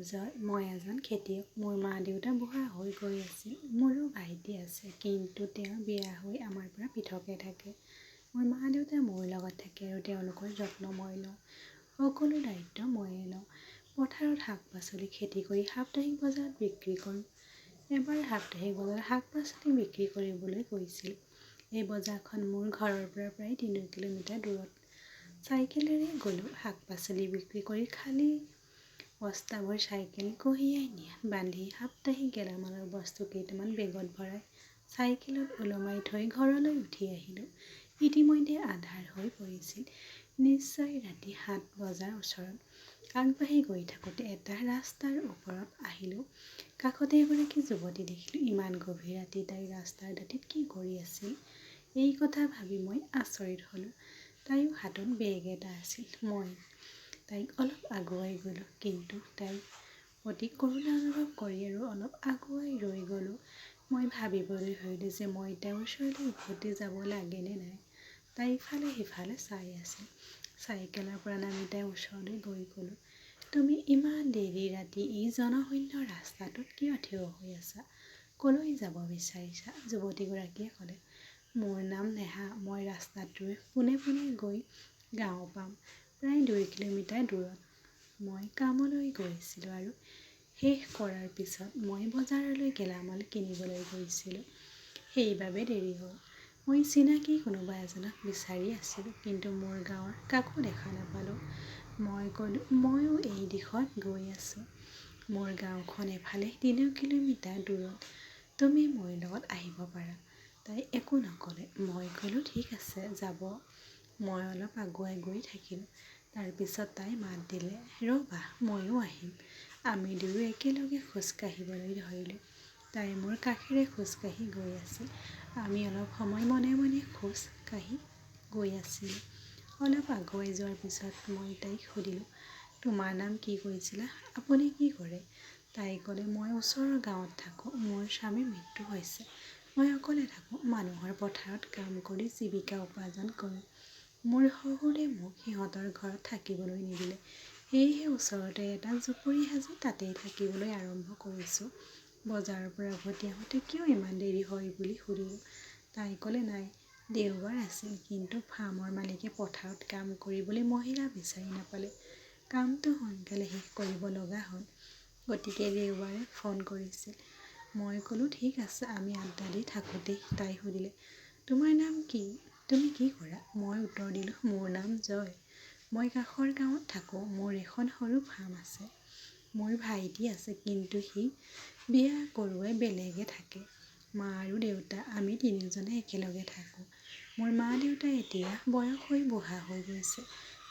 জয়। মই এজন খেতিয়ক। মোৰ মা দেউতা বুঢ়া হৈ গৈ আছিল। মোৰো ভাইটি আছে, কিন্তু তেওঁ বিয়া হৈ আমাৰ পৰা পৃথকে থাকে। মোৰ মা দেউতা মোৰ লগত থাকে আৰু তেওঁলোকৰ যত্ন মই লওঁ। সকলো দায়িত্ব ময়ে লওঁ। পথাৰত শাক পাচলি খেতি কৰি সাপ্তাহিক বজাৰত বিক্ৰী কৰোঁ। এবাৰ সাপ্তাহিক বজাৰত শাক পাচলি বিক্ৰী কৰিবলৈ গৈছিল। এই বজাৰখন মোৰ ঘৰৰ পৰা প্ৰায় 3 কিলোমিটাৰ দূৰত। চাইকেলেৰে গ'লোঁ। শাক পাচলি বিক্ৰী কৰি খালী বস্তাবোৰ চাইকেল কঢ়িয়াই নিয়ে বান্ধি সাপ্তাহিক গেলামালৰ বস্তু কেইটামান বেগত ভৰাই চাইকেলত ওলমাই থৈ ঘৰলৈ উঠি আহিলোঁ। ইতিমধ্যে আন্ধাৰ হৈ পৰিছিল। নিশ্চয় ৰাতি 7 বজাৰ ওচৰত। আগবাঢ়ি গৈ থাকোঁতে এটা ৰাস্তাৰ ওপৰত আহিলোঁ। কাষতে এগৰাকী যুৱতী দেখিলোঁ। ইমান গভীৰ ৰাতি তাই ৰাস্তাৰ দাঁতিত কি কৰি আছিল? এই কথা ভাবি মই আচৰিত হ'লোঁ। তাইৰো হাতত বেগ এটা আছিল। মই তাইক অলপ আগুৱাই গ'লোঁ, কিন্তু তাইৰ প্ৰতি কৰুণা অনুভৱ কৰি আৰু অলপ আগুৱাই ৰৈ গ'লোঁ। মই ভাবিবলৈ ধৰিলোঁ যে মই তাইৰ ওচৰলৈ উভতি যাব লাগে নে নাই। তাই ইফালে সিফালে চাই আছিল। চাইকেলৰ পৰা নামি তাইৰ ওচৰলৈ গৈ ক'লোঁ, তুমি ইমান দেৰি ৰাতি এই জনশূন্য ৰাস্তাটোত কিয় থিয় হৈ আছা? ক'লৈ যাব বিচাৰিছা? যুৱতীগৰাকীয়ে ক'লে, মোৰ নাম নেহা। মই ৰাস্তাটোৰে পোনে পোনে গৈ গাঁও পাম, প্ৰায় 2 কিলোমিটাৰ দূৰত। মই কামলৈ গৈছিলোঁ আৰু শেষ কৰাৰ পিছত মই বজাৰলৈ গেলামাল কিনিবলৈ গৈছিলোঁ। সেইবাবে দেৰি হ'ল। মই চিনাকি কোনোবা এজনক বিচাৰি আছিলোঁ, কিন্তু মোৰ গাঁৱৰ কাকো দেখা নাপালোঁ। মই ক'লোঁ, ময়ো এই দিশত গৈ আছোঁ। মোৰ গাঁওখন এফালে 3 কিলোমিটাৰ দূৰত। তুমি মোৰ লগত আহিব পাৰা। তাই একো নক'লে। মই ক'লোঁ, ঠিক আছে, যাব। মই অলপ আগুৱাই গৈ থাকিলোঁ। তাৰ পিছত তাই মাত দিলে, ৰ'বা, ময়ো আহিম। আমি দুয়ো একেলগে খোজ কাঢ়িবলৈ ধৰিলোঁ। তাই মোৰ কাষেৰে খোজ কাঢ়ি গৈ আছিল। আমি অলপ সময় মনে মনে খোজ কাঢ়ি গৈ আছিলোঁ। অলপ আগুৱাই যোৱাৰ পিছত মই তাইক সুধিলোঁ, তোমাৰ নাম কি কৈছিলা? আপুনি কি কৰে? তাই ক'লে, মই ওচৰৰ গাঁৱত থাকোঁ। মোৰ স্বামীৰ মৃত্যু হৈছে। মই অকলে থাকোঁ। মানুহৰ পথাৰত কাম কৰি জীৱিকা উপাৰ্জন কৰোঁ। মোৰ শহুৰে মোক সিহঁতৰ ঘৰত থাকিবলৈ নিদিলে। সেয়েহে ওচৰতে এটা জুপুৰি সাজি তাতেই থাকিবলৈ আৰম্ভ কৰিছোঁ। বজাৰৰ পৰা উভতি আহোঁতে কিয় ইমান দেৰি হয় বুলি সুধিলোঁ। তাই ক'লে, নাই, দেওবাৰ আছিল, কিন্তু ফাৰ্মৰ মালিকে পথাৰত কাম কৰিবলৈ মহিলা বিচাৰি নাপালে। কামটো সোনকালে শেষ কৰিব লগা হ'ল। গতিকে দেওবাৰে ফোন কৰিছিল। মই ক'লোঁ, ঠিক আছে। আমি আড্ডা দি থাকোঁতেই তাই সুধিলে, তোমাৰ নাম কি? তুমি কি কৰা? মই উত্তৰ দিলোঁ, মোৰ নাম জয়। মই কাষৰ গাঁৱত থাকোঁ। মোৰ এখন সৰু ফাৰ্ম আছে। মোৰ ভাইটি আছে, কিন্তু সি বিয়া কৰোৱাই বেলেগে থাকে। মা আৰু দেউতা, আমি 3জনে একেলগে থাকোঁ। মোৰ মা দেউতা এতিয়া বয়স হৈ বুঢ়া হৈ গৈছে।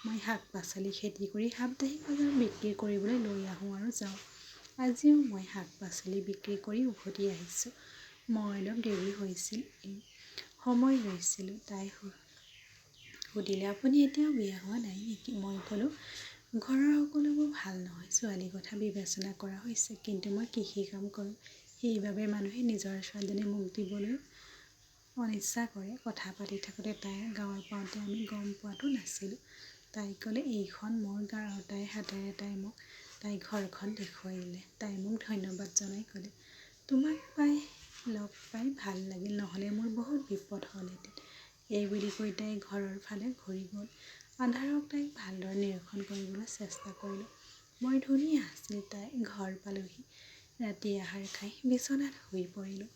মই শাক পাচলি খেতি কৰি সাপ্তাহিক বজাৰত বিক্ৰী কৰিবলৈ লৈ আহোঁ আৰু যাওঁ। আজিও মই শাক পাচলি বিক্ৰী কৰি উভতি আহিছোঁ। মই অলপ দেৰি হৈছিল, সময় লৈছিলোঁ। তাই সুধিলে, আপুনি এতিয়াও বিয়া হোৱা নাই নেকি? মই ক'লোঁ, ঘৰৰ সকলোবোৰ ভাল নহয়। ছোৱালীৰ কথা বিবেচনা কৰা হৈছে, কিন্তু মই কৃষি কাম কৰোঁ। সেইবাবে মানুহে নিজৰ ছোৱালীজনী মোক দিবলৈ অনিচ্ছা কৰে। কথা পাতি থাকোঁতে তাই গাঁৱৰ পাওঁতে আমি গম পোৱাটো নাছিলোঁ। তাই ক'লে, এইখন মোৰ গাঁও। আৰু তাইৰ হাতেৰে তাই ঘৰখন দেখুৱাই দিলে। তাই মোক ধন্যবাদ জনাই ক'লে, তোমাক লগ পাই ভাল লাগিল, নহ'লে মোৰ বহুত বিপদ হ'লহেঁতেন। এই বুলি কৈ তাই ঘৰৰ ফালে ঘূৰি গ'ল। আন্ধাৰত তাইক ভালদৰে নিৰীক্ষণ কৰিবলৈ চেষ্টা কৰিলোঁ। বৰ ধুনীয়া আছিল। তাই ঘৰ পালোহি। ৰাতি আহাৰ খাই বিচনাত শুই পৰিলোঁ।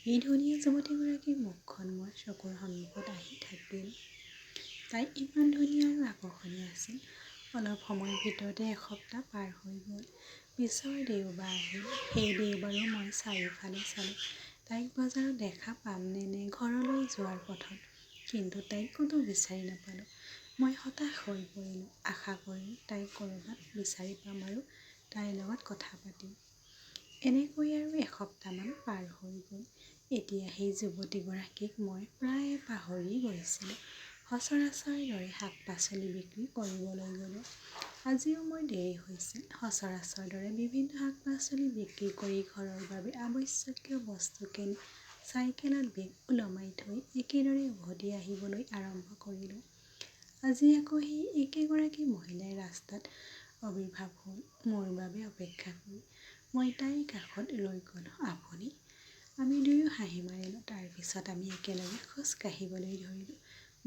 এই ধুনীয়া যুৱতীগৰাকীৰ মুখখন মোৰ চকুৰ সন্মুখত আহি থাকিল। তাই ইমান ধুনীয়া আৰু আকৰ্ষণীয় আছিল। অলপ সময়ৰ ভিতৰতে এসপ্তাহ পাৰ হৈ গ'ল। পিছৰ দেওবাৰ আহিল। সেই দেওবাৰো মই চাৰিওফালে চালোঁ, তাইক বজাৰত দেখা পামনে নে ঘৰলৈ যোৱাৰ পথত, কিন্তু তাইক ক'তো বিচাৰি নাপালোঁ। মই হতাশ হৈ পৰিলোঁ। আশা কৰিলোঁ তাইক ক'ৰবাত বিচাৰি পাম আৰু তাইৰ লগত কথা পাতিম। এনেকৈ আৰু এসপ্তাহমান পাৰ হৈ গ'ল। এতিয়া সেই যুৱতীগৰাকীক মই প্ৰায়ে পাহৰি গৈছিলোঁ। সচৰাচৰ দৰে শাক পাচলি বিক্ৰী কৰিবলৈ গ'লোঁ। আজিও মোৰ দেৰি হৈছিল। সচৰাচৰ দৰে বিভিন্ন শাক পাচলি বিক্ৰী কৰি ঘৰৰ বাবে আৱশ্যকীয় বস্তু কিনি চাইকেলত বেগ ওলমাই থৈ একেদৰে উভতি আহিবলৈ আৰম্ভ কৰিলোঁ। আজি আকৌ সেই একেগৰাকী মহিলাই ৰাস্তাত আৱিৰ্ভাৱ হ'ল। মোৰ বাবে অপেক্ষা কৰি মই তাইৰ কাষত ৰৈ গ'লোঁ। আপুনি? আমি দুয়ো হাঁহি মাৰিলোঁ। তাৰপিছত আমি একেলগে খোজ কাঢ়িবলৈ ধৰিলোঁ।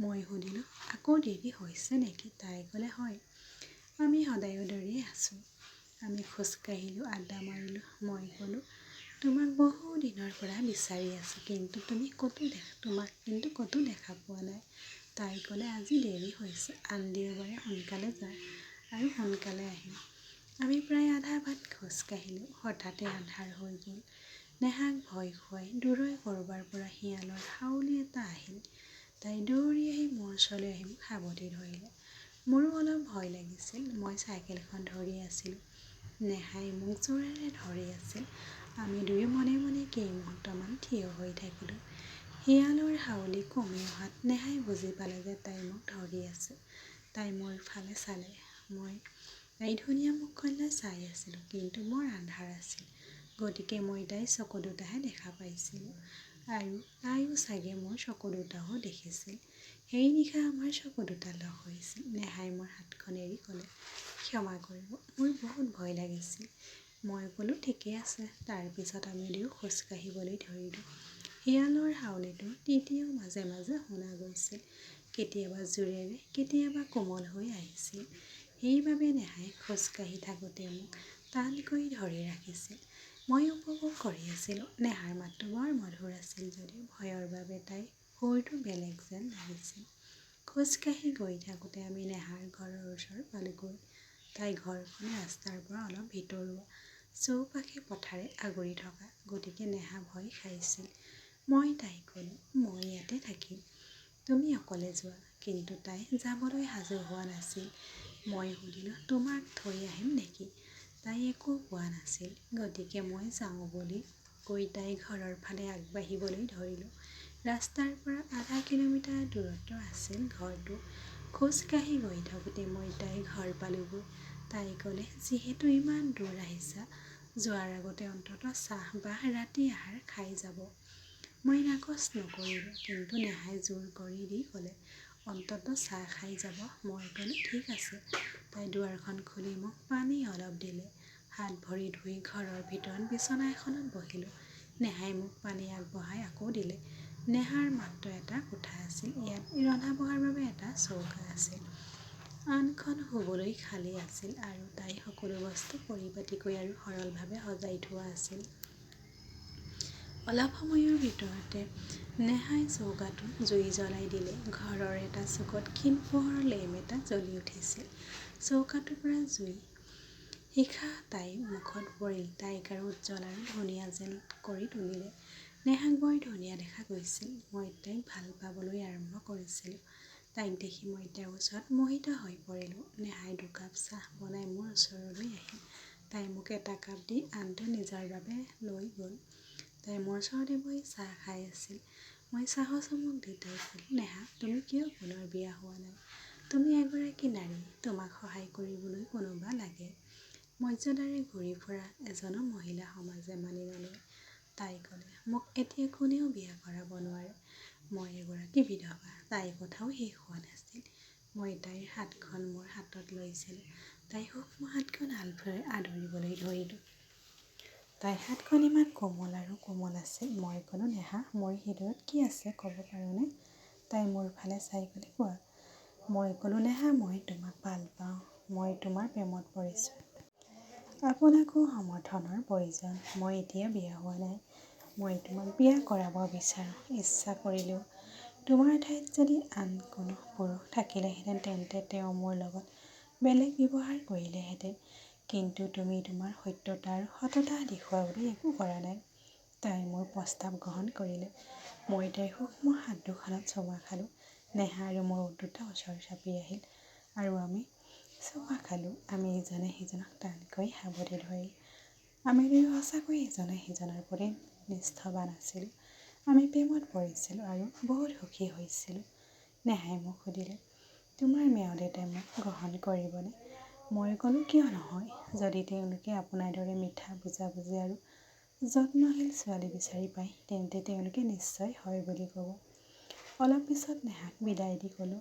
মই সুধিলোঁ, আকৌ দেৰি হৈছে নেকি? তাই ক'লে, হয়। আমি সদায়ৰ দৰেই আছোঁ। আমি খোজ কাঢ়িলোঁ, আড্ডা মাৰিলোঁ। মই ক'লোঁ, তোমাক বহু দিনৰ পৰা বিচাৰি আছোঁ, কিন্তু তোমাক কিন্তু ক'তো দেখা পোৱা নাই। তাই ক'লে, আজি দেৰি হৈছে, আন দেওবাৰে সোনকালে যাম আৰু সোনকালে আহিম। আমি প্ৰায় আধা বাট খোজ কাঢ়িলোঁ। হঠাতে আন্ধাৰ হৈ গ'ল। নেহাক ভয় খুৱাই দূৰৈ ক'ৰবাৰ পৰা শিয়ালৰ হাউলি এটা আহিল। তাই দৌৰি আহি মোৰ ওচৰলৈ আহি মোক সাবটি ধৰিলে। মোৰো অলপ ভয় লাগিছিল। মই চাইকেলখন ধৰি আছিলোঁ। নেহাই মোক জোৰেৰে ধৰি আছিল। আমি দুয়ো মনে মনে কেইমুহূৰ্তমান থিয় হৈ থাকিলোঁ। শিয়ালৰ হাউলি কমি অহাত নেহাই বুজি পালে যে তাই মোক ধৰি আছে। তাই মোৰ ফালে চালে। মই তাইৰ ধুনীয়া মুখখনলৈ চাই আছিলোঁ, কিন্তু বৰ আন্ধাৰ আছিল। গতিকে মই তাইৰ চকু দুটাহে দেখা পাইছিলোঁ, আৰু তাইও চাগে মোৰ চকু দুটাও দেখিছিল। সেই নিশা আমাৰ চকু দুটা লগ হৈছিল। নেহাই মোৰ হাতখন এৰি ক'লে, ক্ষমা কৰিব, মোৰ বহুত ভয় লাগিছিল। মই ক'লোঁ, ঠিকেই আছে। তাৰপিছত আমি দুয়ো খোজ কাঢ়িবলৈ ধৰিলোঁ। শিয়ালৰ হাউলিটো তেতিয়াও মাজে মাজে শুনা গৈছিল, কেতিয়াবা জোৰেৰে, কেতিয়াবা কোমল হৈ আহিছিল। সেইবাবে নেহাই খোজ কাঢ়ি থাকোঁতে মোক টানকৈ ধৰি ৰাখিছিল। মই উপভোগ কৰি আছিলোঁ। নেহাৰ মাতটো বৰ মধুৰ আছিল যদিও ভয়ৰ বাবে তাইৰ সুৰটো বেলেগ যেন লাগিছিল। খোজ কাঢ়ি গৈ থাকোঁতে আমি নেহাৰ ঘৰৰ ওচৰ পালোগৈ। তাইৰ ঘৰখন ৰাস্তাৰ পৰা অলপ ভিতৰুৱা, চৌপাশে পথাৰে আগুৰি থকা, গতিকে নেহা ভয় খাইছিল। মই তাইক ক'লোঁ, মই ইয়াতে থাকিম, তুমি অকলে যোৱা। কিন্তু তাই যাবলৈ সাজু হোৱা নাছিল। মই সুধিলোঁ, তোমাক থৈ আহিম নেকি? তাই একো কোৱা নাছিল। গতিকে মই যাওঁ বুলি কৈ তাইৰ ঘৰৰ ফালে আগবাঢ়িবলৈ ধৰিলোঁ। ৰাস্তাৰ পৰা আধা কিলোমিটাৰ দূৰত্ব আছিল ঘৰটো। খোজ কাঢ়ি গৈ থাকোঁতে মই তাইৰ ঘৰ পালোগৈ। তাই ক'লে, যিহেতু ইমান দূৰ আহিছা, যোৱাৰ আগতে অন্ততঃ চাহ বা ৰাতিৰ আহাৰ খাই যাব। মই নাকচ নকৰিলোঁ, কিন্তু নেহাই জোৰ কৰি দি ক'লে, অন্ততঃ চাহ খাই যাব। মই ক'লোঁ, ঠিক আছে। তাই দুৱাৰখন খুলি মোক পানী অলপ দিলে। হাত ভৰি ধুই ঘৰৰ ভিতৰত বিচনা এখনত বহিলোঁ। নেহাই মোক পানী আগবঢ়াই আকৌ দিলে। নেহাৰ মাত্ৰ এটা কোঠা আছিল। ইয়াত ৰন্ধা বঢ়াৰ বাবে এটা চৌকা আছিল। আনখন শুবলৈ খালী আছিল, আৰু তাইৰ সকলো বস্তু পৰিপাটিকৈ আৰু সৰলভাৱে সজাই থোৱা আছিল। অলপ সময়ৰ ভিতৰতে নেহাই চৌকাটোত জুই জ্বলাই দিলে। ঘৰৰ এটা চুকত ক্ষীণ পোহৰৰ লেম্প এটা জ্বলি উঠিছিল। চৌকাটোৰ পৰা জুই শিখা তাইৰ মুখত পৰিল। তাইক আৰু উজ্জ্বল আৰু ধুনীয়া যেন কৰি তুলিলে। নেহাক বৰ ধুনীয়া দেখা গৈছিল। মই তাইক ভাল পাবলৈ আৰম্ভ কৰিছিলোঁ। তাইক দেখি মই তেওঁৰ ওচৰত মোহিত হৈ পৰিলোঁ। নেহাই দুকাপ চাহ বনাই মোৰ ওচৰলৈ আহিল। তাই মোক এটা কাপ দি আনটো নিজৰ বাবে লৈ গ'ল। তাই মোৰ ওচৰতে বহি চাহ খাই আছিল। মই চাহৰ চুমুক দি তাইক ক'লোঁ, নেহা, তুমি কিয় পুনৰ বিয়া হোৱা নাই? তুমি এগৰাকী নাৰী, তোমাক সহায় কৰিবলৈ কোনোবা লাগে। মৰ্যাদাৰে ঘূৰি ফুৰা এজনো মহিলা সমাজে মানি নলয়। তাই ক'লে, মোক এতিয়া কোনেও বিয়া কৰাব নোৱাৰে। মই এগৰাকী বিধৱা। তাইৰ কথাও শেষ হোৱা নাছিল। মই তাইৰ হাতখন মোৰ হাতত লৈছিলোঁ। তাইৰ সূক্ষ্ম হাতখন আলফুলকৈ আদৰিবলৈ ধৰিলোঁ। তাইৰ হাতখন ইমান কোমল আৰু কোমল আছিল। মই ক'লোঁ, নেহা, মোৰ হৃদয়ত কি আছে ক'ব পাৰোঁনে? তাই মোৰ ফালে চাই ক'লে, কোৱা। মই ক'লোঁ, নেহা, মই তোমাক ভাল পাওঁ। মই তোমাৰ প্ৰেমত পৰিছোঁ। আপোনাকো সমৰ্থনৰ প্ৰয়োজন। মই এতিয়া বিয়া হোৱা নাই। মই তোমাক বিয়া কৰাব বিচাৰোঁ। ইচ্ছা কৰিলেও তোমাৰ ঠাইত যদি আন কোনো পুৰুষ থাকিলেহেঁতেন, তেন্তে তেওঁ মোৰ লগত বেলেগ ব্যৱহাৰ কৰিলেহেঁতেন। কিন্তু তুমি তোমাৰ সত্যতা আৰু সততা দেখুৱাবলৈ একো কৰা নাই। তাই মোৰ প্ৰস্তাৱ গ্ৰহণ কৰিলে। মই তাইৰ সূক্ষ্ম হাত দুখনত চুমা খালোঁ। নেহা আৰু মোৰ ওঠ দুটা ওচৰ চাপি আহিল, আৰু আমি চুমা খালোঁ। আমি ইজনে সিজনক টানকৈ সাবটি ধৰিলোঁ। আমি দুয়ো সঁচাকৈয়ে ইজনে সিজনৰ প্ৰতি নিষ্ঠবান আছিলোঁ। আমি প্ৰেমত পৰিছিলোঁ আৰু বহুত সুখী হৈছিলোঁ। নেহাই মোক সুধিলে, তোমাৰ মা দেউতাই মোক গ্ৰহণ কৰিবনে? মই ক'লোঁ, কিয় নহয়? যদি তেওঁলোকে আপোনাৰ দৰে মিঠা, বুজাবুজি আৰু যত্নশীল ছোৱালী বিচাৰি পায়, তেন্তে তেওঁলোকে নিশ্চয় হয় বুলি ক'ব। অলপ পিছত নেহাক বিদায় দি ক'লোঁ,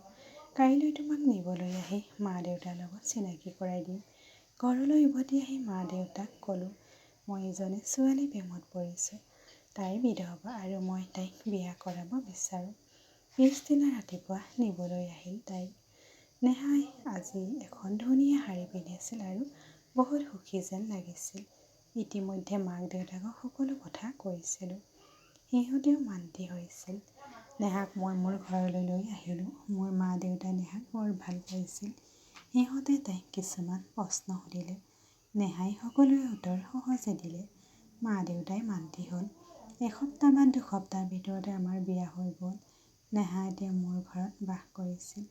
কাইলৈ তোমাক নিবলৈ আহি মা দেউতাৰ লগত চিনাকি কৰাই দিম। ঘৰলৈ উভতি আহি মা দেউতাক ক'লোঁ, মই এজনী ছোৱালী প্ৰেমত পৰিছোঁ। তাই বিধৱা আৰু মই তাইক বিয়া কৰাব বিচাৰোঁ। পিছদিনা ৰাতিপুৱা নিবলৈ আহিল তাইক। নেহাই আজি এখন ধুনীয়া শাৰী পিন্ধিছিল আৰু বহুত সুখী যেন লাগিছিল। ইতিমধ্যে মাক দেউতাকক সকলো কথা কৈছিলোঁ। সিহঁতেও মান্তি হৈছিল। নেহাক মই মোৰ ঘৰলৈ লৈ আহিলোঁ। মোৰ মা দেউতাই নেহাক বৰ ভাল পাইছিল। সিহঁতে তাইক কিছুমান প্ৰশ্ন সুধিলে। নেহাই সকলোৰে উত্তৰ সহজে দিলে। মা দেউতাই মান্তি হ'ল। এসপ্তাহ বা দুসপ্তাহৰ ভিতৰতে আমাৰ বিয়া হৈ গ'ল। নেহা এতিয়া মোৰ ঘৰত বাস কৰিছিল।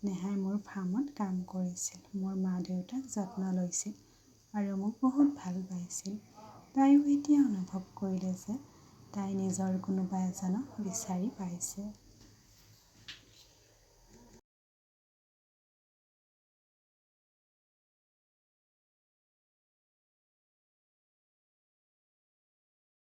নেহাই মোৰ ফাৰ্মত কাম কৰিছিল। মোৰ মা দেউতাক যত্ন লৈছিল আৰু মোক বহুত ভাল পাইছিল। তাইও এতিয়া অনুভৱ কৰিলে যে তাই নিজৰ কোনোবা এজনক বিচাৰি পাইছে।